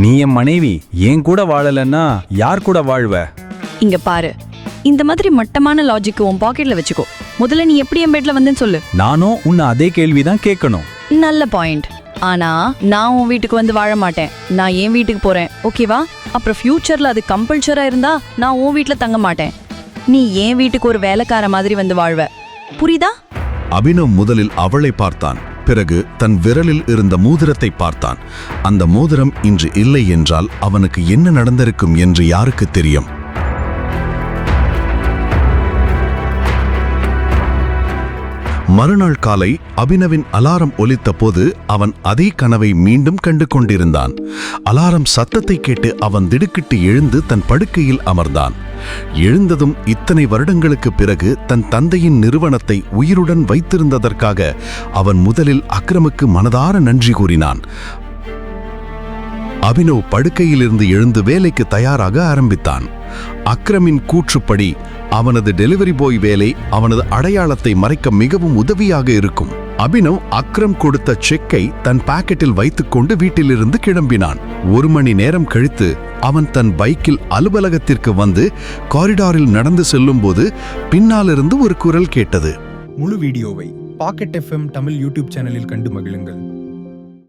நீ என் மனைவி ஏன் கூட வாழலன்னா யார் கூட வாழ்வ? இங்க பாரு, இந்த மாதிரி மட்டமான லாஜிக் உன் பாக்கெட்ல வச்சுக்கோ. முதல்ல நீ எப்படி என் பெட்ல வந்தேன்னு சொல்லு. நானும் உன்னை அதே கேள்விதான் கேட்கணும். நல்ல பாயிண்ட். ஆனா நான் உன் வீட்டுக்கு வந்து வாழ மாட்டேன். நான் என் வீட்டுக்கு போறேன், ஓகேவா? அப்புறம் ஃபியூச்சர்ல அது கம்பல்சரா இருந்தா நான் உன் வீட்டுல தங்க மாட்டேன். நீ என் வீட்டுக்கு ஒரு வேலைக்கார மாதிரி வந்து வாழ்வ, புரியுதா? அபினவ் முதலில் அவளை பார்த்தான். பிறகு தன் விரலில் இருந்த மோதிரத்தை பார்த்தான். அந்த மோதிரம் இன்று இல்லை என்றால் அவனுக்கு என்ன நடந்திருக்கும் என்று யாருக்கு தெரியும்? மறுநாள் காலை அபினவின் அலாரம் ஒலித்த போது அவன் அதே கனவை மீண்டும் கண்டு கொண்டிருந்தான். அலாரம் சத்தத்தை கேட்டு அவன் திடுக்கிட்டு எழுந்து தன் படுக்கையில் அமர்ந்தான். எழுந்ததும் இத்தனை வருடங்களுக்கு பிறகு தன் தந்தையின் நிறுவனத்தை உயிருடன் வைத்திருந்ததற்காக அவன் முதலில் அக்ரமுக்கு மனதார நன்றி கூறினான். அபினவ் படுக்கையிலிருந்து எழுந்து வேலைக்கு தயாராக ஆரம்பித்தான். அக்ரமின் கூற்றுப்படி அவனது டெலிவரி பாய் வேலை அவனது அடையாளத்தை மறைக்க மிகவும் உதவியாக இருக்கும். அபினவ் அக்ரம் கொடுத்த செக்கை தன் பாக்கெட்டில் வைத்துக்கொண்டு வீட்டிலிருந்து கிளம்பினான். 1 மணி நேரம் கழித்து அவன் தன் பைக்கில் அலுவலகத்திற்கு வந்து காரிடாரில் நடந்து செல்லும்போது பின்னாலிருந்து ஒரு குரல் கேட்டது. முழு வீடியோவை பாக்கெட் FM தமிழ் யூடியூப் சேனலில் கண்டு மகிழுங்கள்.